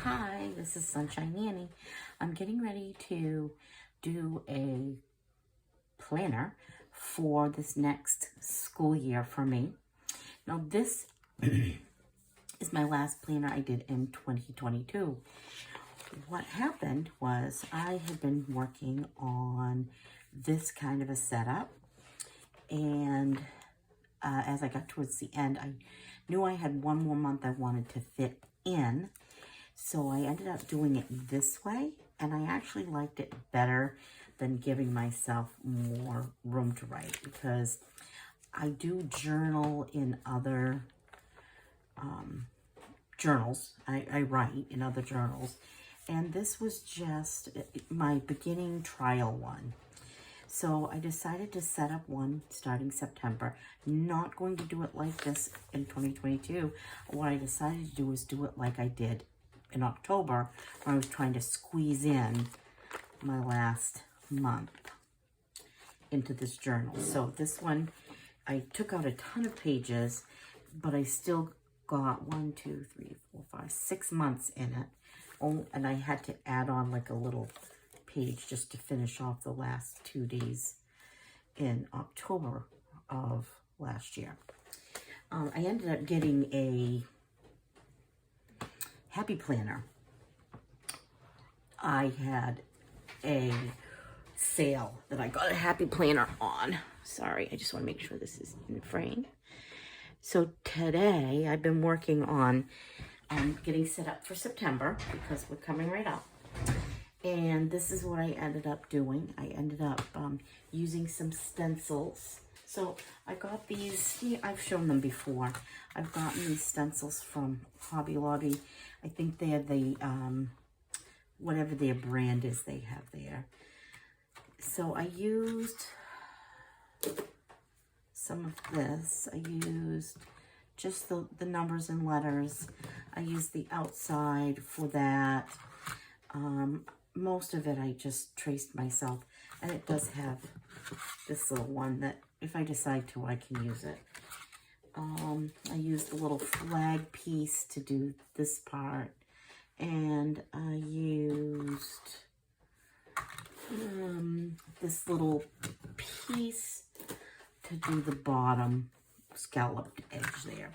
Hi, this is Sunshine Nanny. I'm getting ready to do a planner for this next school year for me. Now this is my last planner I did in 2022. What happened was I had been working on this kind of a setup, and as I got towards the end, I knew I had one more month I wanted to fit in. So I ended up doing it this way, and I actually liked it better than giving myself more room to write, because I do journal in other journals. I write in other journals, and this was just my beginning trial one. So I decided to set up one starting September. Not going to do it like this in 2022. What I decided to do was do it like I did in October, when I was trying to squeeze in my last month into this journal. So this one, I took out a ton of pages, but I still got 6 months in it. Oh, and I had to add on like a little page just to finish off the last 2 days in October of last year. I ended up getting a Happy Planner. I had a sale that I got a Happy Planner on. Sorry, I just want to make sure this is in frame. So today I've been working on getting set up for September, because we're coming right up. And this is what I ended up doing. I ended up using some stencils. So I got these, I've shown them before. I've gotten these stencils from Hobby Lobby. I think they're the, whatever their brand is they have there. So I used some of this. I used just the numbers and letters. I used the outside for that. Most of it I just traced myself, and it does have this little one that if I decide to, I can use it. I used a little flag piece to do this part, and I used this little piece to do the bottom scalloped edge there.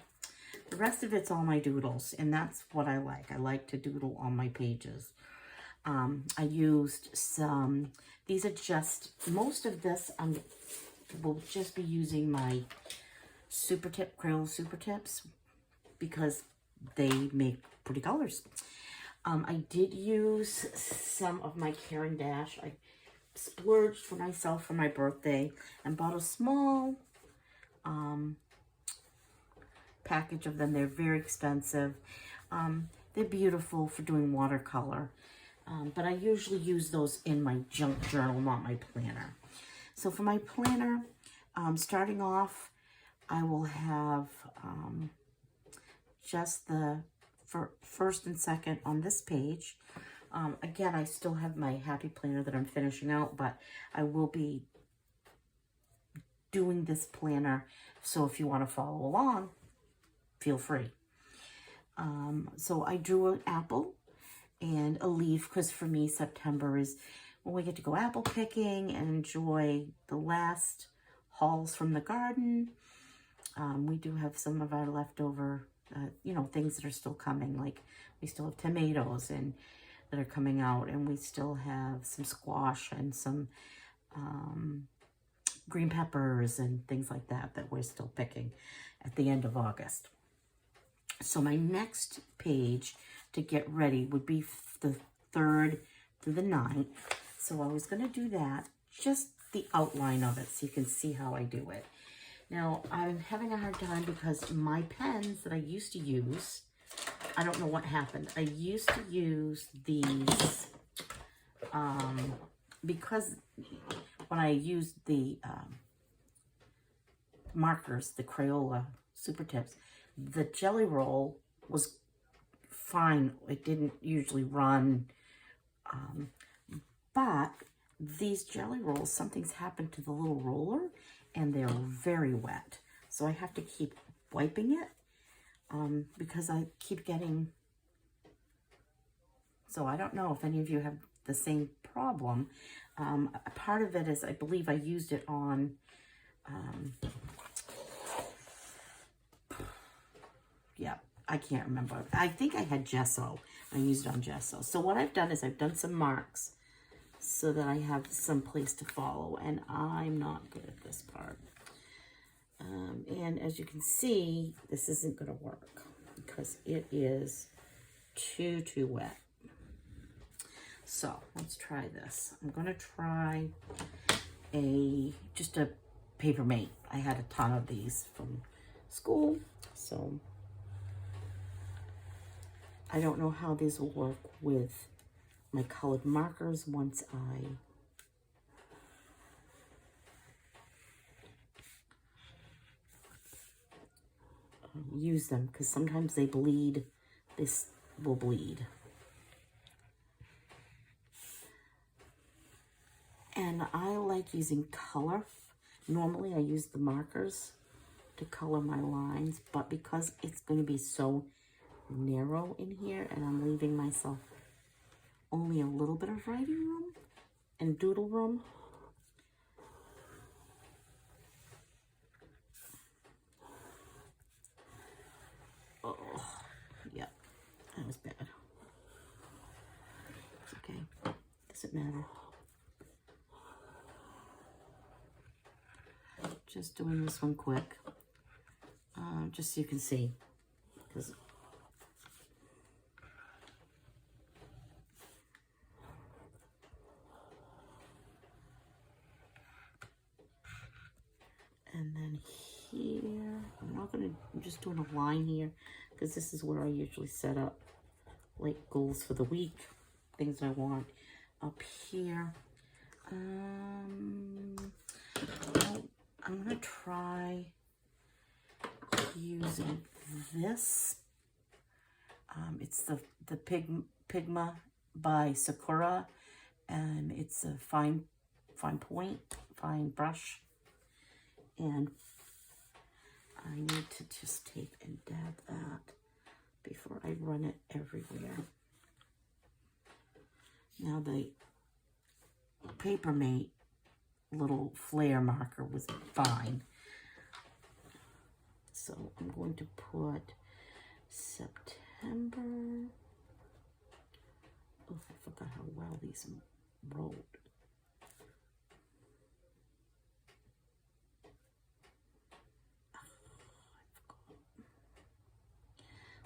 The rest of it's all my doodles, and that's what I like. I like to doodle on my pages. I used some, these are just, most of this will just be using my Super Tip Crayola Super Tips, because they make pretty colors. I did use some of my Caran d'Ache. I splurged for myself for my birthday and bought a small package of them. They're very expensive. They're beautiful for doing watercolor. But I usually use those in my junk journal, not my planner. So for my planner, starting off, I will have just the first and second on this page. Again, I still have my Happy Planner that I'm finishing out, but I will be doing this planner. So if you want to follow along, feel free. So I drew an apple and a leaf, because for me, September is when we get to go apple picking and enjoy the last hauls from the garden. We do have some of our leftover, things that are still coming. Like we still have tomatoes that are coming out, and we still have some squash and some green peppers and things like that we're still picking at the end of August. So my next page to get ready would be the 3rd to the 9th. So I was going to do that, just the outline of it, so you can see how I do it. Now, I'm having a hard time because my pens that I used to use, I don't know what happened. I used to use these, because when I used the markers, the Crayola Super Tips, the Jelly Roll was fine. It didn't usually run, but these Jelly Rolls, something's happened to the little roller, and they're very wet. So I have to keep wiping it, because I keep getting So I don't know if any of you have the same problem. A part of it is I believe I used it on, yeah, I can't remember. I think I had gesso. I used it on gesso. So what I've done is I've done some marks so that I have some place to follow, and I'm not good at this part. And as you can see, this isn't going to work because it is too wet. So let's try this. I'm going to try just a paper mate. I had a ton of these from school, so I don't know how these will work with my colored markers once I use them, because sometimes they bleed. This will bleed. And I like using color. Normally I use the markers to color my lines, but because it's going to be so narrow in here and I'm leaving myself only a little bit of writing room and doodle room, oh, yeah, that was bad. It's okay, doesn't matter. Just doing this one quick, just so you can see, because and then here, I'm just doing a line here, because this is where I usually set up like goals for the week, things I want. Up here, well, I'm gonna try using this. It's the Pigma by Sakura, and it's a fine brush, and I need to just take and dab that before I run it everywhere. Now the Paper Mate little flare marker was fine. So I'm going to put September. Oh, I forgot how well these wrote.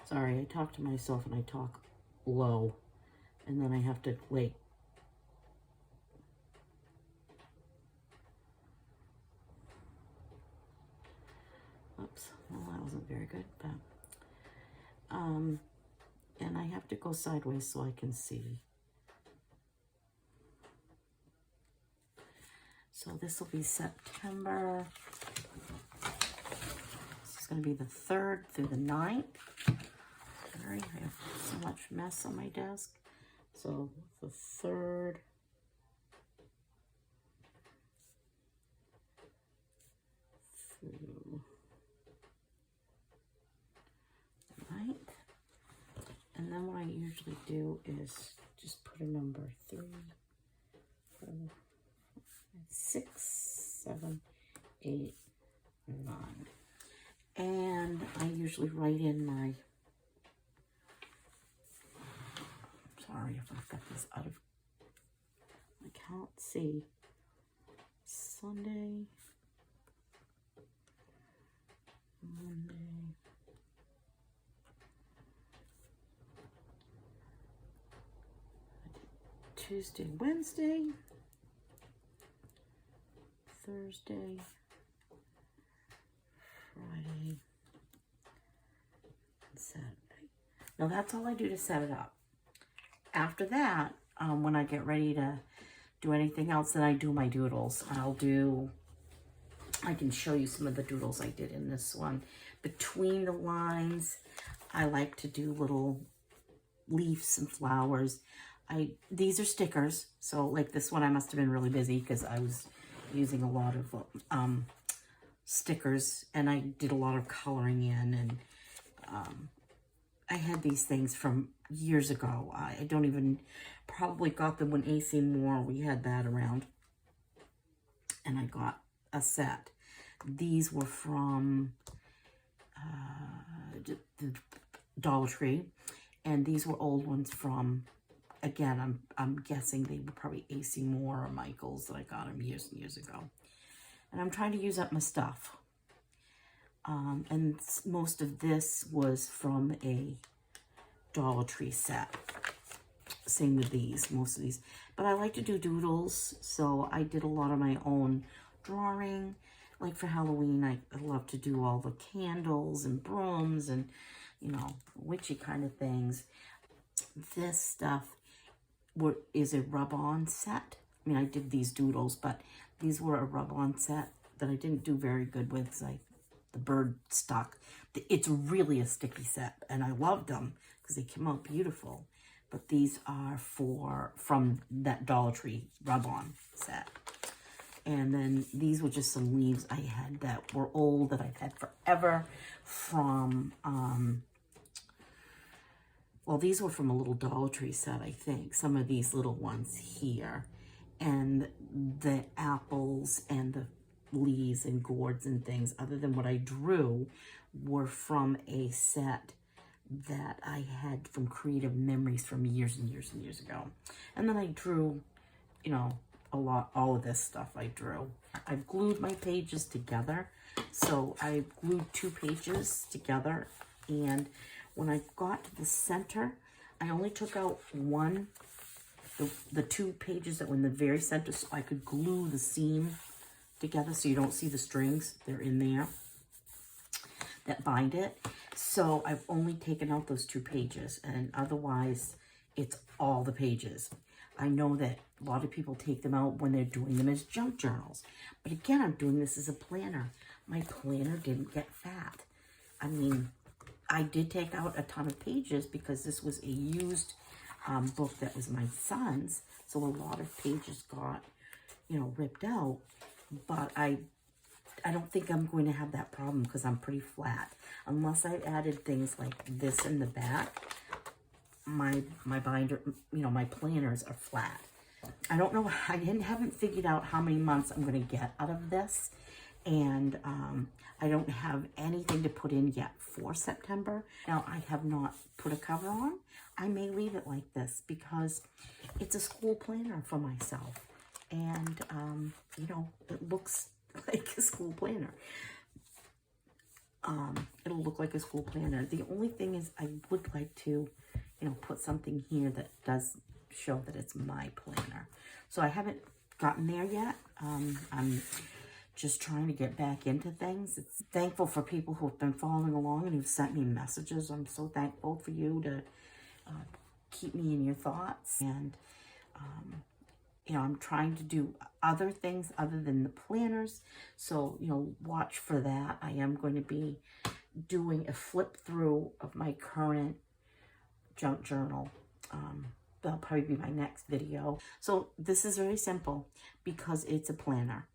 Sorry, I talk to myself and I talk low, and then I have to wait. Oops, well, that wasn't very good, but and I have to go sideways so I can see. So this will be September. This is going to be the 3rd through the 9th. Sorry, I have so much mess on my desk. So the 3rd through the 9th. And then what I usually do is just put a number 3, 4, 5, 6, 7, 8, 9. And I usually write in my, sorry if I've got this out of, I can't see, Sunday, Monday, Tuesday, Wednesday, Thursday, Friday, and Saturday. Now that's all I do to set it up. After that, when I get ready to do anything else, then I do my doodles. I can show you some of the doodles I did in this one. Between the lines, I like to do little leaves and flowers. These are stickers, so like this one I must have been really busy because I was using a lot of stickers, and I did a lot of coloring in, and I had these things from years ago. I don't even, probably got them when AC Moore, we had that around. And I got a set. These were from the Dollar Tree. And these were old ones from, again, I'm guessing they were probably AC Moore or Michaels that I got them years and years ago. And I'm trying to use up my stuff. And most of this was from a Dollar Tree set. Same with these, most of these. But I like to do doodles, so I did a lot of my own drawing. Like for Halloween, I love to do all the candles and brooms and, you know, witchy kind of things. This stuff is a rub-on set. I mean, I did these doodles, but these were a rub-on set that I didn't do very good with because the bird stuck. It's really a sticky set, and I loved them because they came out beautiful. But these are from that Dollar Tree rub-on set. And then these were just some leaves I had that were old, that I've had forever from, well, these were from a little Dollar Tree set, I think. Some of these little ones here. And the apples and the leaves and gourds and things, other than what I drew, were from a set that I had from Creative Memories from years and years and years ago. And then I drew, you know, all of this stuff I drew. I've glued my pages together. So I glued 2 pages together, and when I got to the center, I only took out one, the 2 pages that were in the very center, so I could glue the seam together so you don't see the strings. They're in there that bind it. So I've only taken out those 2 pages, and otherwise it's all the pages. I know that a lot of people take them out when they're doing them as junk journals. But again, I'm doing this as a planner. My planner didn't get fat. I mean, I did take out a ton of pages because this was a used book that was my son's. So a lot of pages got, you know, ripped out. But I don't think I'm going to have that problem because I'm pretty flat. Unless I've added things like this in the back, my binder, you know, my planners are flat. I don't know, haven't figured out how many months I'm going to get out of this. And I don't have anything to put in yet for September. Now, I have not put a cover on. I may leave it like this because it's a school planner for myself. And, you know, it looks like a school planner. It'll look like a school planner. The only thing is I would like to, you know, put something here that does show that it's my planner. So I haven't gotten there yet. I'm just trying to get back into things. It's thankful for people who have been following along and who've sent me messages. I'm so thankful for you to keep me in your thoughts. And, you know, I'm trying to do other things other than the planners. So, you know, watch for that. I am going to be doing a flip through of my current junk journal. That'll probably be my next video. So this is very simple because it's a planner.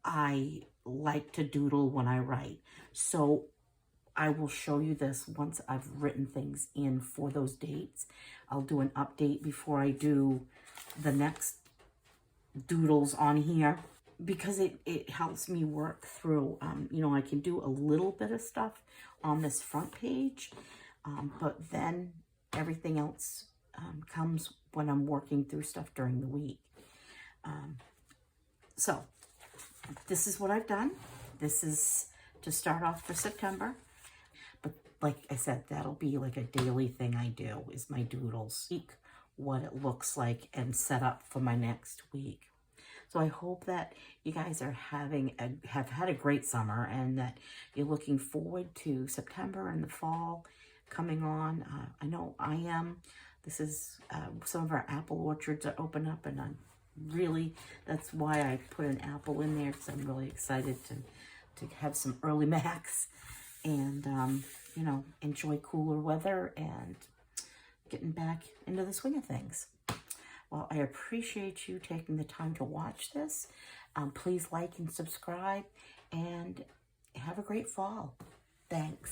I like to doodle when I write. So I will show you this once I've written things in for those dates. I'll do an update before I do the next doodles on here because it helps me work through, you know, I can do a little bit of stuff on this front page, but then everything else comes when I'm working through stuff during the week. So this is what I've done. This is to start off for September. But like I said, that'll be like a daily thing I do is my doodles. What it looks like and set up for my next week. So I hope that you guys are have had a great summer and that you're looking forward to September and the fall coming on. I know I am. This is some of our apple orchards are open up, and I'm really, that's why I put an apple in there because I'm really excited to have some early Macs and, you know, enjoy cooler weather and getting back into the swing of things. Well, I appreciate you taking the time to watch this. Please like and subscribe, and have a great fall. Thanks.